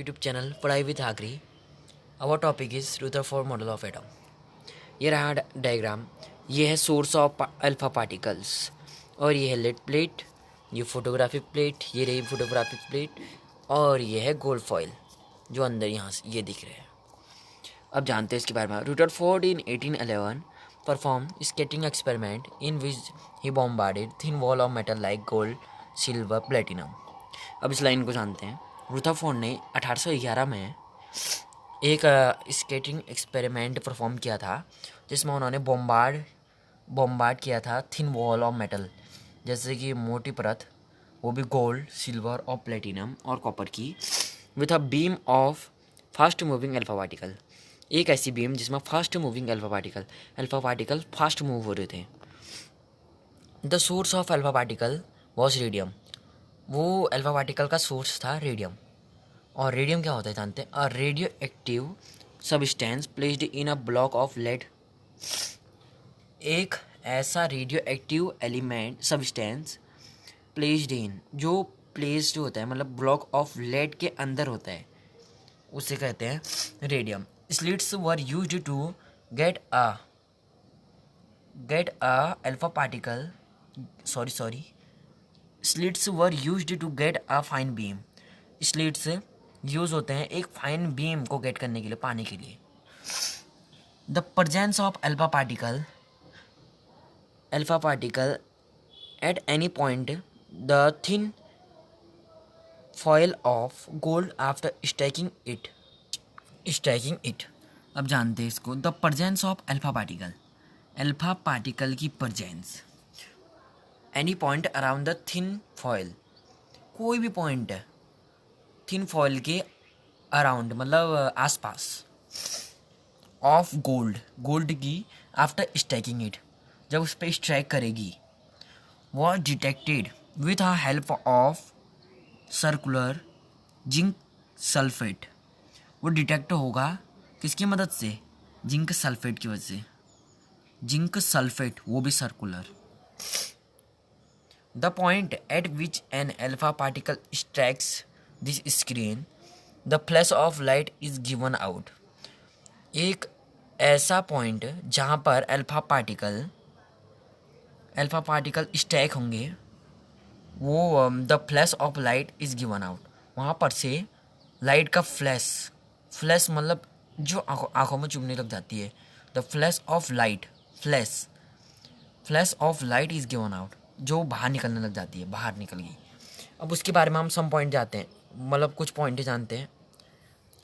YouTube channel पढ़ाई with Agri. Our topic is Rutherford model of atom. ये रहा diagram. ये है सोर्स ऑफ अल्फा पार्टिकल्स और ये है लेड प्लेट, ये फोटोग्राफिक प्लेट, ये रही फोटोग्राफिक प्लेट और ये है गोल्ड फॉइल जो अंदर यहाँ से ये दिख रहे हैं. अब जानते हैं इसके बारे में. Rutherford in 1811 performed skating experiment in which he bombarded thin wall of metal like gold, silver, platinum. अब इस लाइन को जानते हैं. रुथरफोर्ड ने 1811 में एक स्केटिंग एक्सपेरिमेंट परफॉर्म किया था जिसमें उन्होंने बॉम्बार्ड किया था थिन वॉल ऑफ मेटल, जैसे कि मोटी परत, वो भी गोल्ड, सिल्वर और प्लेटिनम और कॉपर की, with a beam of fast moving alpha particle. एक ऐसी बीम जिसमें fast moving alpha particle fast move हो रहे थे. The source of alpha particle was radium. वो अल्फा पार्टिकल का सोर्स था रेडियम. और रेडियम क्या होता है जानते हैं? A radioactive substance placed in a block of lead. एक ऐसा radioactive element substance placed इन, जो प्लेस्ड होता है मतलब ब्लॉक ऑफ लेड के अंदर होता है, उसे कहते हैं radium. Slits were used to get a alpha particle slits were used to get a fine beam. Slits use होते हैं एक फाइन बीम को गेट करने के लिए, पाने के लिए. The presence of alpha particle at any point the thin foil of gold after stacking it. अब जानते हैं इसको. The presence of alpha particle की presence any point around the thin foil, कोई भी पॉइंट है थिन फॉयल के around मतलब आसपास, ऑफ गोल्ड की आफ्टर स्टैकिंग इट, जब उस पर स्ट्राइक करेगी, was detected with a help of circular zinc sulphate. वो डिटेक्ट होगा किसकी मदद से? जिंक सल्फेट की वजह से. जिंक सल्फेट, वो भी circular. The point eight which N alpha particle strikes this screen, the flash of light is given out. एक ऐसा पॉइंट जहाँ पर अल्फा पार्टिकल स्ट्राइक होंगे, वो the flash of light is given out. वहाँ पर से लाइट का फ्लैश मतलब जो आँखों में चुभने लग जाती है. The flash of light is given out, जो बाहर निकलने लग जाती है, बाहर निकल गई. अब उसके बारे में हम सम पॉइंट जाते हैं, मतलब कुछ पॉइंट जानते हैं.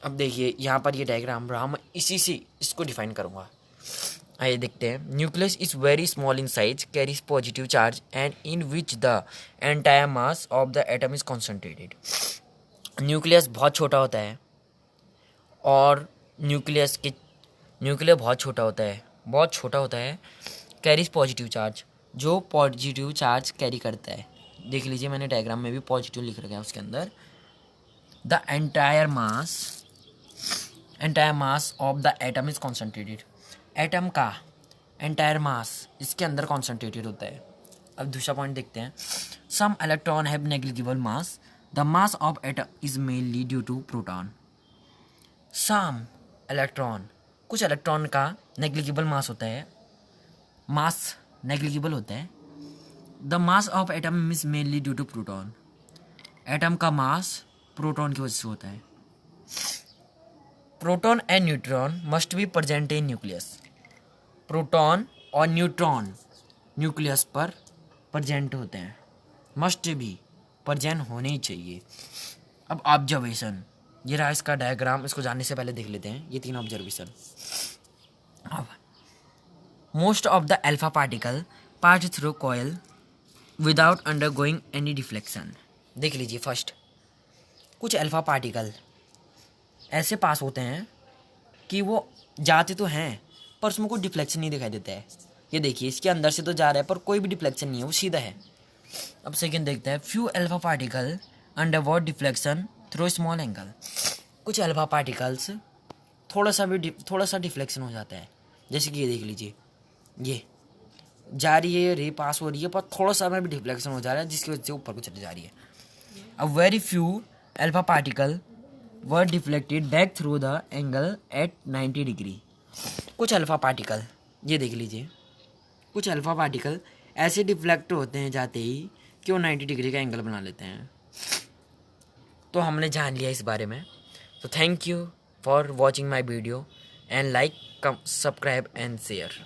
अब देखिए यहाँ पर ये डायग्राम रहा, मैं इसी से इसको डिफाइन करूँगा. आइए देखते हैं. Nucleus is very small in size, carries positive charge and in which the entire mass of the atom is concentrated. Nucleus बहुत छोटा होता है और न्यूक्लियर बहुत छोटा होता है. कैरीज पॉजिटिव चार्ज, जो पॉजिटिव चार्ज कैरी करता है. देख लीजिए मैंने डायग्राम में भी पॉजिटिव लिख रखा है उसके अंदर. The entire mass of the atom is concentrated. Atom का एंटायर मास इसके अंदर कॉन्सेंट्रेटेड होता है. अब दूसरा पॉइंट देखते हैं. Some electron have negligible mass, the mass of atom is mainly due to proton. कुछ इलेक्ट्रॉन का नेग्लिजिबल मास होता है, नेग्लिजिबल होता है. The mass of atom is mainly due to proton. Atom का मास प्रोटॉन की वजह से होता है. Proton and neutron must be present in nucleus. Proton और न्यूट्रॉन न्यूक्लियस पर प्रेजेंट होते हैं, मस्ट भी प्रेजेंट होने ही चाहिए. अब ऑब्जर्वेशन, ये रहा इसका डायग्राम. इसको जानने से पहले देख लेते हैं ये 3 observation. Most of the alpha particle pass through coil without undergoing any deflection. देख लीजिए. फर्स्ट, कुछ अल्फा पार्टिकल ऐसे पास होते हैं कि वो जाते तो हैं पर उसमें कोई डिफ्लेक्शन नहीं दिखाई देता है. ये देखिए इसके अंदर से तो जा रहा है पर कोई भी डिफ्लेक्शन नहीं है, वो सीधा है. अब सेकंड देखते हैं. Few alpha particle undergo deflection through small angle. कुछ अल्फा पार्टिकल्स थोड़ा सा डिफ्लेक्शन हो जाता है. जैसे कि ये देख लीजिए, ये जा रही है, रे पास हो रही है पर थोड़ा सा में भी डिफ्लेक्शन हो जा रहा है जिसकी वजह से ऊपर को चली जा रही है. अब very few alpha particle were deflected back through the angle at 90 degree. कुछ अल्फ़ा पार्टिकल, ये देख लीजिए, कुछ अल्फ़ा पार्टिकल ऐसे डिफ्लेक्ट होते हैं जाते ही कि वो 90 डिग्री का एंगल बना लेते हैं। तो हमने जान लिया इस बारे में। तो thank you for watching my video and like, subscribe and share.